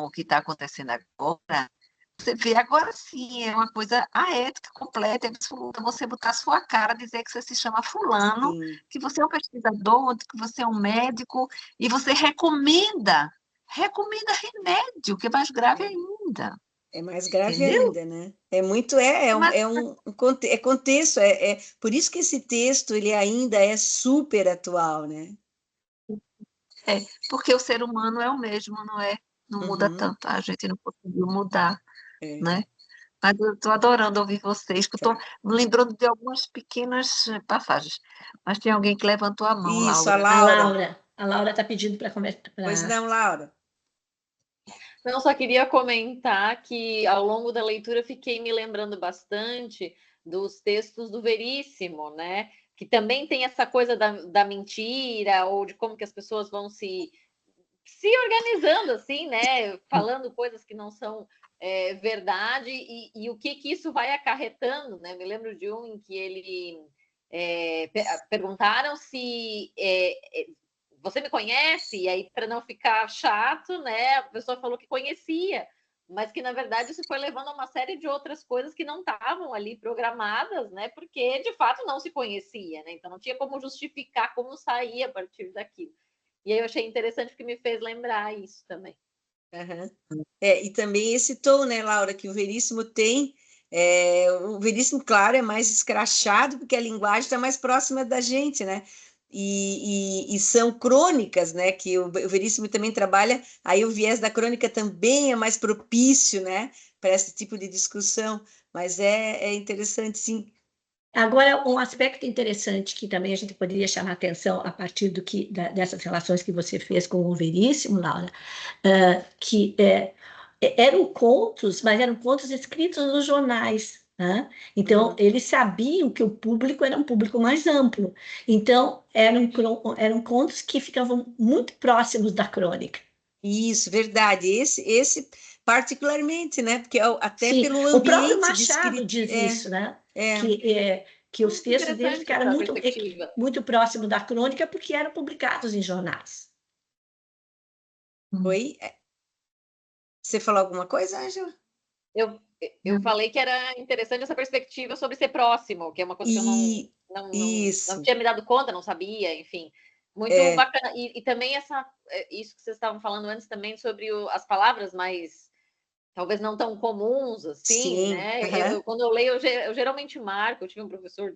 o que está acontecendo agora, você vê, agora sim, é uma coisa a ética completa e absoluta, você botar sua cara, dizer que você se chama fulano, Sim, que você é um pesquisador, que você é um médico, e você recomenda remédio, que é mais grave ainda, é mais grave entendeu? ainda, né? É muito, Mas é contexto, por isso que esse texto ele ainda é super atual, né? porque o ser humano é o mesmo, não é? não muda Uhum. tanto, a gente não conseguiu mudar, É, né? Mas eu estou adorando ouvir vocês, que eu estou tá. me lembrando de algumas pequenas passagens. Mas tem alguém que levantou a mão, Isso, a Laura. Laura. A Laura está pedindo para conversar. Pois não, Laura. Não, só queria comentar que ao longo da leitura fiquei me lembrando bastante dos textos do Veríssimo, né? Que também tem essa coisa da mentira, ou de como que as pessoas vão se organizando, assim, né? Falando coisas que não são verdade, e o que isso vai acarretando, né? Me lembro de um em que ele perguntaram se você me conhece? E aí, para não ficar chato, né, a pessoa falou que conhecia, mas que, na verdade, isso foi levando a uma série de outras coisas que não estavam ali programadas, né, porque, de fato, não se conhecia, né, então não tinha como justificar como sair a partir daquilo. E aí eu achei interessante porque me fez lembrar isso também. Uhum. E também esse tom, né, Laura, que o Veríssimo tem. O Veríssimo, claro, é mais escrachado, porque a linguagem está mais próxima da gente, né? E são crônicas, né? Que o Veríssimo também trabalha, aí o viés da crônica também é mais propício, né? Para esse tipo de discussão. Mas é interessante, sim. Agora, um aspecto interessante que também a gente poderia chamar a atenção a partir dessas relações que você fez com o Veríssimo, Laura, que eram contos, mas eram contos escritos nos jornais, né? Então, Uhum. eles sabiam que o público era um público mais amplo. Então, eram contos que ficavam muito próximos da crônica. Isso, verdade. Esse particularmente, né? Porque até Sim, pelo o próprio ambiente de Machado escrita. diz isso, né? É. Que os Muito textos dele interessante ficaram essa perspectiva. muito próximos da crônica porque eram publicados em jornais. Oi? Você falou alguma coisa, Ângela? Eu falei que era interessante essa perspectiva sobre ser próximo, que é uma coisa que eu não Isso. tinha me dado conta, não sabia, enfim. Muito bacana. E também isso que vocês estavam falando antes também sobre as palavras mais, talvez não tão comuns, assim, Sim. né? Aham. Quando eu leio, eu geralmente marco, eu tive um professor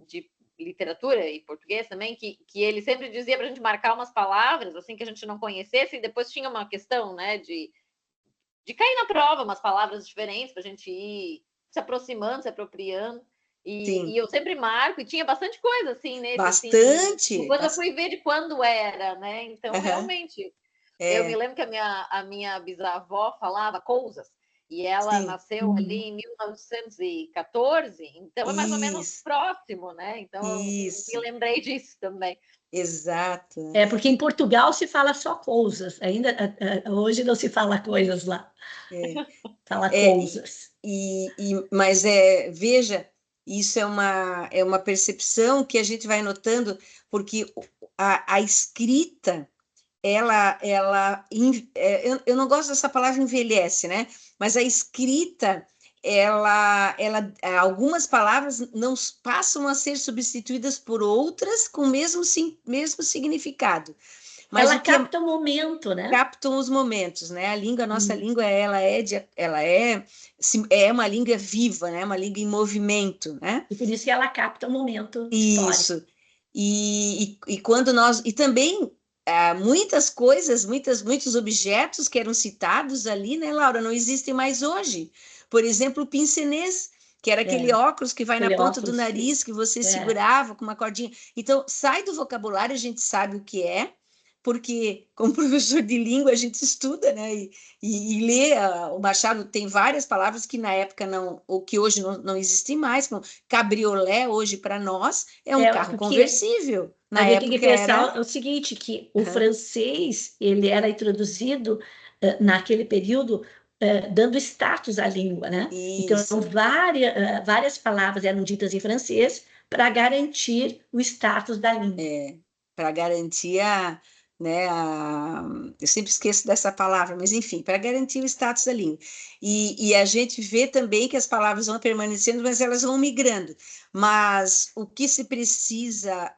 de literatura e português também, que ele sempre dizia para a gente marcar umas palavras, assim, que a gente não conhecesse, e depois tinha uma questão, né, de cair na prova umas palavras diferentes para a gente ir se aproximando, se apropriando. E Sim. eu sempre marco, e tinha bastante coisa assim nesse, assim. Bastante. Depois eu fui ver de quando era, né? Então, Aham. realmente, eu me É. lembro que a minha bisavó falava coisas, e ela Sim. nasceu ali em 1914, então é mais ou menos Isso. próximo, né? Então, eu me Isso. lembrei disso também. Exato. É porque em Portugal se fala só coisas, ainda hoje não se fala coisas lá, É. fala É, coisas. mas veja, isso é uma percepção que a gente vai notando, porque a escrita, eu não gosto dessa palavra envelhece, né? Mas a escrita, algumas palavras não passam a ser substituídas por outras com o mesmo significado. Mas Ela o que capta o momento, né? captam os momentos, né? A nossa língua, ela é uma língua viva, né? Uma língua em movimento, né? E por isso que ela capta o momento histórico. Isso. E quando e também muitas coisas, muitos objetos que eram citados ali, né, Laura, não existem mais hoje. Por exemplo, o pince-nez, que era aquele É, óculos que vai na aquele ponta do óculos nariz, que você é, segurava com uma cordinha. Então, sai do vocabulário, a gente sabe o que é, porque, como professor de língua, a gente estuda, né? E lê. O Machado tem várias palavras que na época não, ou que hoje não existem mais, como cabriolé, hoje para nós, é um carro porque conversível. a Na gente tem que época era. pensar o seguinte, que o Uhum. francês ele era introduzido naquele período dando status à língua, né? Então, Isso. várias palavras eram ditas em francês para garantir o status da língua. Para garantir né, eu sempre esqueço dessa palavra, mas enfim, para garantir o status da língua. E a gente vê também que as palavras vão permanecendo, mas elas vão migrando. Mas o que se precisa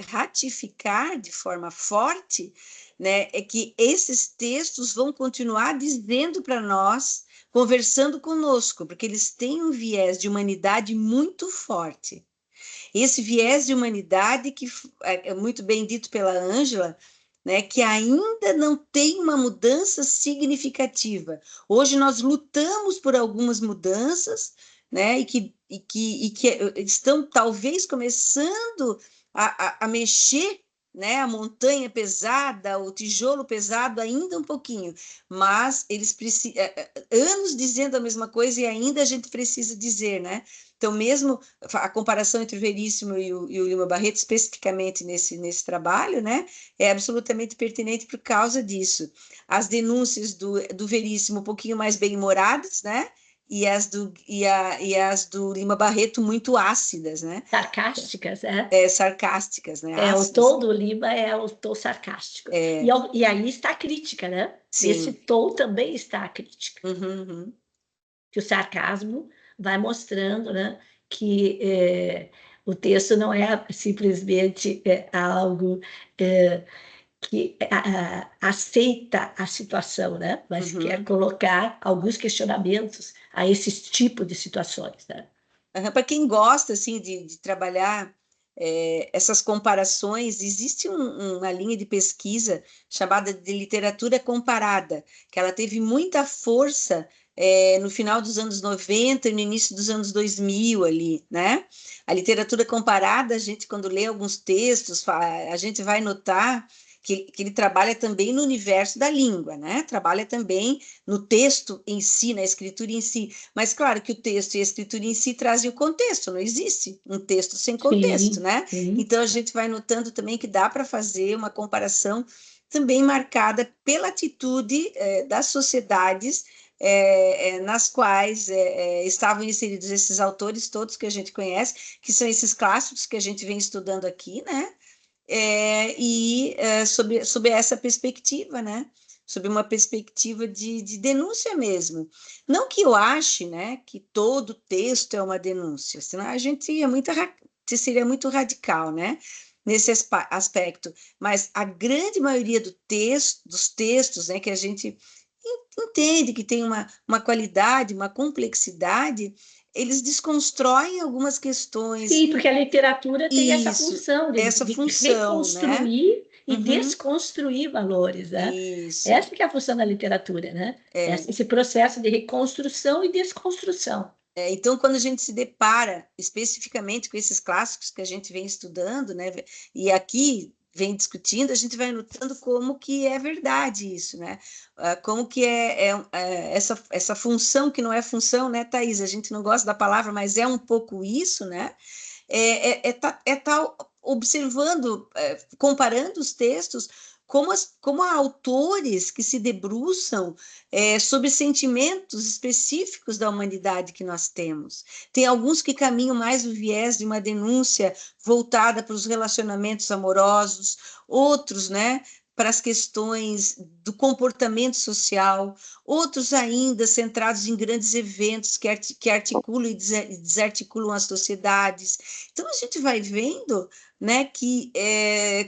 ratificar de forma forte, né, é que esses textos vão continuar dizendo para nós, conversando conosco, porque eles têm um viés de humanidade muito forte. Esse viés de humanidade que é muito bem dito pela Ângela, né, que ainda não tem uma mudança significativa. Hoje nós lutamos por algumas mudanças, né, e que estão talvez começando a mexer, né, a montanha pesada, o tijolo pesado ainda um pouquinho, mas eles precisam, anos dizendo a mesma coisa e ainda a gente precisa dizer, né? Então, mesmo a comparação entre o Veríssimo e o Lima Barreto, especificamente nesse trabalho, né, é absolutamente pertinente por causa disso. As denúncias do Veríssimo um pouquinho mais bem-humoradas, né, e as do Lima Barreto muito ácidas, né? Sarcásticas, Sarcásticas, né? O Ácidas. tom do Lima é o tom sarcástico. É, E aí está a crítica, né? Nesse sim. tom também está a crítica. Uhum. Que o sarcasmo vai mostrando, né, que o texto não é simplesmente algo que aceita a situação, né, mas quer colocar alguns questionamentos a esse tipo de situações, né? Para quem gosta assim de trabalhar essas comparações, existe uma linha de pesquisa chamada de literatura comparada, que ela teve muita força no final dos anos 90 e no início dos anos 2000 ali, né? A literatura comparada, a gente quando lê alguns textos, a gente vai notar que ele trabalha também no universo da língua, né? Trabalha também no texto em si, na escritura em si. Mas claro que o texto e a escritura em si trazem o contexto, não existe um texto sem contexto, Sim, né? sim. Então a gente vai notando também que dá para fazer uma comparação também marcada pela atitude das sociedades nas quais estavam inseridos esses autores todos que a gente conhece, que são esses clássicos que a gente vem estudando aqui, né? Sob essa perspectiva, né? Sob uma perspectiva de denúncia mesmo. Não que eu ache, né, que todo texto é uma denúncia, senão a gente seria muito radical, né, nesse aspecto. Mas a grande maioria dos textos, né, que a gente entende que tem uma qualidade, uma complexidade, eles desconstroem algumas questões. Sim, porque a literatura tem essa Isso, função essa de função, né? reconstruir e Uhum. desconstruir valores, né? Isso. Essa que é a função da literatura, né? Esse processo de reconstrução e desconstrução. Então, quando a gente se depara especificamente com esses clássicos que a gente vem estudando, né, e aqui vem discutindo, a gente vai notando como que é verdade isso, né? Como que essa função que não é função, né, Thaís? A gente não gosta da palavra, mas é um pouco isso, né? Tá observando, comparando os textos, como há autores que se debruçam sobre sentimentos específicos da humanidade que nós temos. Tem alguns que caminham mais no viés de uma denúncia voltada para os relacionamentos amorosos, outros, né, para as questões do comportamento social, outros ainda centrados em grandes eventos que articulam e desarticulam as sociedades. Então, a gente vai vendo, né, que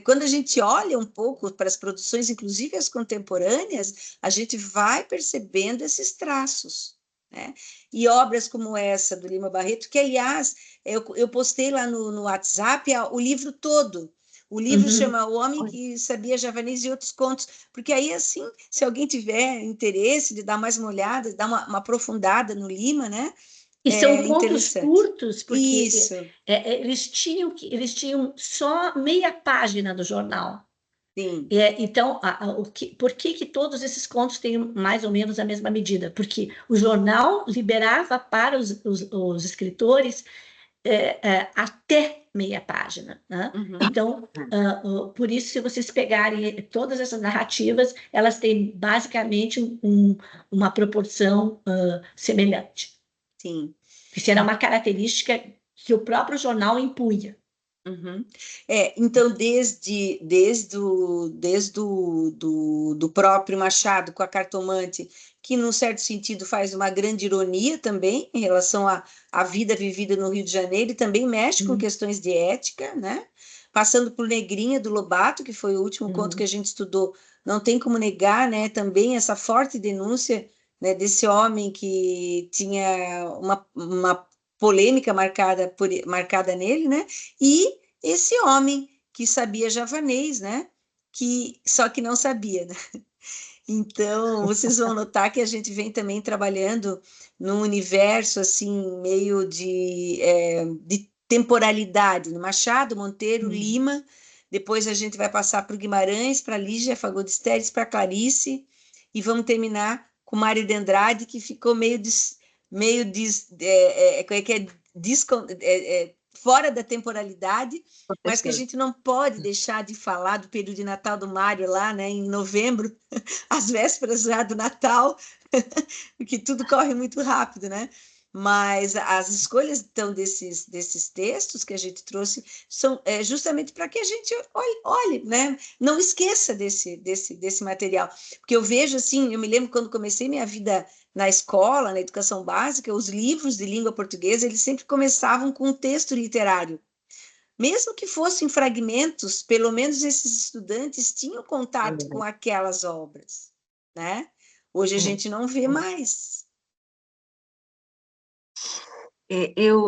quando a gente olha um pouco para as produções, inclusive as contemporâneas, a gente vai percebendo esses traços, né? E obras como essa do Lima Barreto, que, aliás, eu postei lá no WhatsApp o livro todo. O livro chama O Homem que Sabia Javanês e Outros Contos, porque aí, assim, se alguém tiver interesse de dar mais uma olhada, dar uma aprofundada no Lima, né? E são contos interessante. curtos, porque Isso. eles tinham só meia página do jornal. Sim. Então, por que todos esses contos têm mais ou menos a mesma medida? Porque o jornal liberava para os escritores até meia página, né? Uhum. Então, por isso, se vocês pegarem todas essas narrativas, elas têm basicamente uma proporção semelhante. Sim. Que será uma característica que o próprio jornal impunha. Uhum. Então, desde do próprio Machado com a Cartomante, que, num certo sentido, faz uma grande ironia também em relação à vida vivida no Rio de Janeiro, e também mexe com questões de ética, né? Passando por Negrinha, do Lobato, que foi o último conto que a gente estudou, não tem como negar, né? Também essa forte denúncia, né, desse homem que tinha uma polêmica marcada nele, né? E esse homem que sabia javanês, né? só que não sabia, né? Então, vocês vão notar que a gente vem também trabalhando num universo, assim, meio de temporalidade, no Machado, Monteiro, Lima, depois a gente vai passar para o Guimarães, para a Lígia Fagundes Telles, para a Clarice, e vamos terminar com Mário de Andrade, que ficou como é que é, fora da temporalidade, mas que a gente não pode deixar de falar do período de Natal do Mário lá, né, em novembro, às vésperas já do Natal, porque tudo corre muito rápido, né? Mas as escolhas, então, desses textos que a gente trouxe são justamente para que a gente olhe, né? Não esqueça desse material. Porque eu vejo, assim, eu me lembro quando comecei minha vida na escola, na educação básica, os livros de língua portuguesa, eles sempre começavam com um texto literário. Mesmo que fossem fragmentos, pelo menos esses estudantes tinham contato com aquelas obras, né? Hoje a gente não vê mais.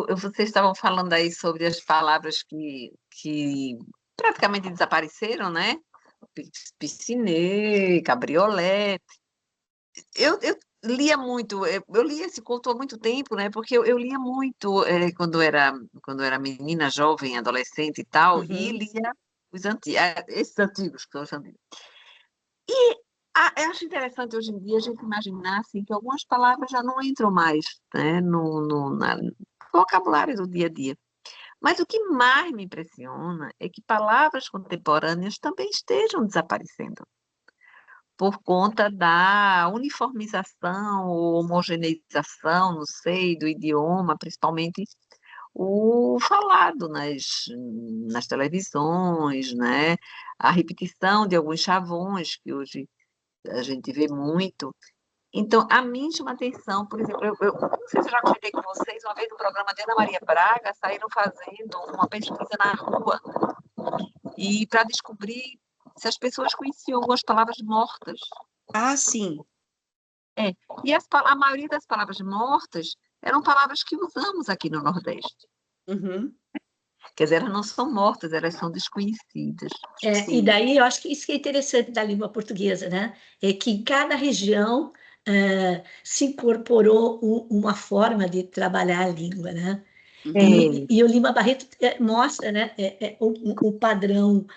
Vocês estavam falando aí sobre as palavras que praticamente desapareceram, né? Piscinê, cabriolé. Eu lia muito, eu li esse conto há muito tempo, né? Porque eu lia muito quando era menina, jovem, adolescente e tal, e lia esses antigos, que eu já li. Eu acho interessante hoje em dia a gente imaginar assim, que algumas palavras já não entram mais, né, no vocabulário do dia a dia. Mas o que mais me impressiona é que palavras contemporâneas também estejam desaparecendo por conta da uniformização ou homogeneização, não sei, do idioma, principalmente o falado nas televisões, né? A repetição de alguns chavões que hoje a gente vê muito. Então, a mim chama atenção, por exemplo, eu não sei se eu já comentei com vocês, uma vez no programa de Ana Maria Braga, saíram fazendo uma pesquisa na rua e para descobrir se as pessoas conheciam algumas palavras mortas. Ah, sim. E a maioria das palavras mortas eram palavras que usamos aqui no Nordeste. Quer dizer, elas não são mortas, elas são desconhecidas. E daí eu acho que isso que é interessante da língua portuguesa, né? É que em cada região se incorporou uma forma de trabalhar a língua, né? E o Lima Barreto mostra, né, o padrão,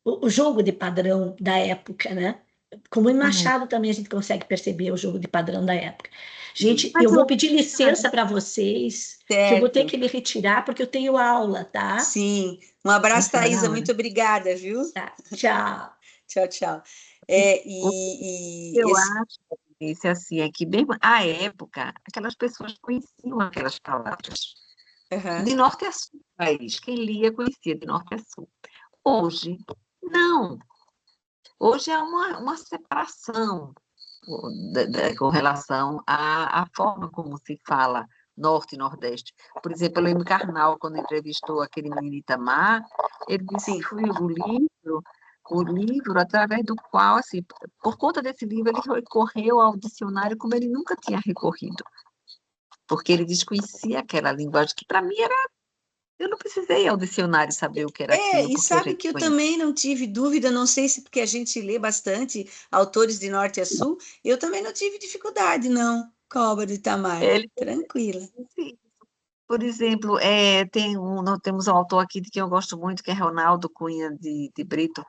o jogo de padrão da época, né? Como em Machado também a gente consegue perceber o jogo de padrão da época. Gente, eu vou pedir licença para vocês, que eu vou ter que me retirar, porque eu tenho aula, tá? Sim. Um abraço, Thaisa. Muito obrigada, viu? Tá. Tchau. Tchau, tchau. Eu acho, Patrícia, assim, é que mesmo à época, aquelas pessoas conheciam aquelas palavras. De norte a sul, país. Quem lia conhecia de norte a sul. Hoje, não. Hoje é uma separação com relação à forma como se fala norte e nordeste. Por exemplo, eu lembro Karnal, quando entrevistou aquele menino Itamar, ele disse que foi o livro através do qual, assim, por conta desse livro, ele recorreu ao dicionário como ele nunca tinha recorrido, porque ele desconhecia aquela linguagem que, para mim, eu não precisei ir ao dicionário saber o que era aquilo. E sabe que eu também não tive dúvida, não sei se porque a gente lê bastante autores de norte a sul, eu também não tive dificuldade, não, com a obra do Itamar. Tranquila. Sim. Por exemplo, nós temos um autor aqui de que eu gosto muito, que é Ronaldo Cunha de Brito,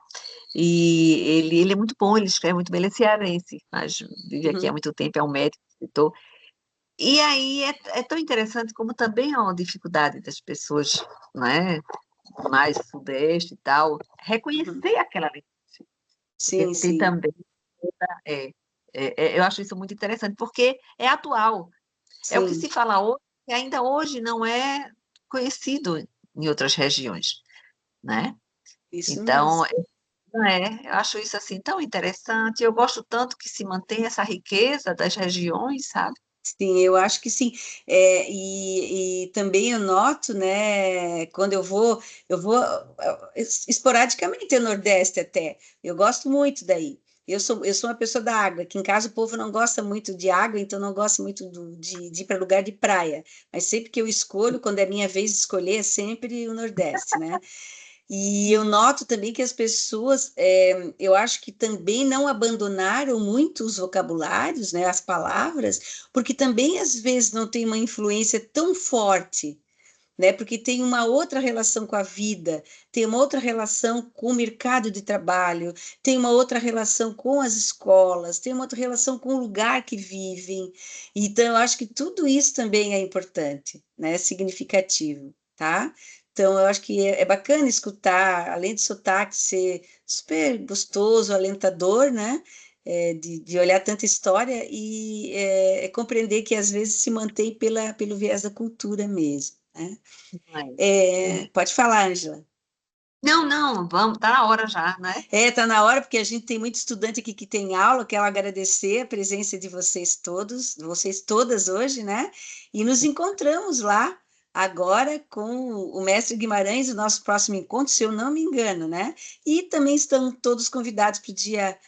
e ele é muito bom, ele escreve muito bem, ele é cearense, mas vive aqui há muito tempo, é um médico, escritor. E aí é tão interessante como também é uma dificuldade das pessoas, né, mais sudeste e tal, reconhecer aquela linguagem. Sim, tem também, eu acho isso muito interessante, porque é atual. É o que se fala hoje, que ainda hoje não é conhecido em outras regiões, né? Isso então, mesmo. Eu acho isso assim tão interessante. Eu gosto tanto que se mantenha essa riqueza das regiões, sabe? Sim, eu acho que sim. E também eu noto, né, quando eu vou esporadicamente ao Nordeste até. Eu gosto muito daí. Eu sou uma pessoa da água. Aqui em casa o povo não gosta muito de água, então não gosta muito de ir para lugar de praia. Mas sempre que eu escolho, quando é minha vez de escolher, é sempre o Nordeste, né? E eu noto também que as pessoas, eu acho que também não abandonaram muito os vocabulários, né, as palavras, porque também às vezes não tem uma influência tão forte, né? Porque tem uma outra relação com a vida, tem uma outra relação com o mercado de trabalho, tem uma outra relação com as escolas, tem uma outra relação com o lugar que vivem. Então, eu acho que tudo isso também é importante, né? Significativo, tá? Então, eu acho que é bacana escutar, além do sotaque ser super gostoso, alentador, né? De olhar tanta história e compreender que às vezes se mantém pelo viés da cultura mesmo, né? Pode falar, Ângela. Não, não, vamos, tá na hora já, né? Tá na hora, porque a gente tem muito estudante aqui que tem aula, quero agradecer a presença de vocês todos, vocês todas hoje, né? E nos encontramos lá agora com o mestre Guimarães, o nosso próximo encontro, se eu não me engano, né? E também estão todos convidados para o dia,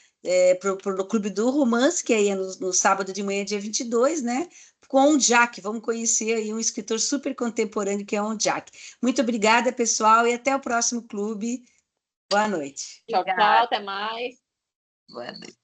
para o Clube do Romance, que aí é no sábado de manhã, dia 22, né? Com o Jack, vamos conhecer aí um escritor super contemporâneo que é o Jack. Muito obrigada, pessoal, e até o próximo clube. Boa noite. Tchau, tchau, até mais. Boa noite.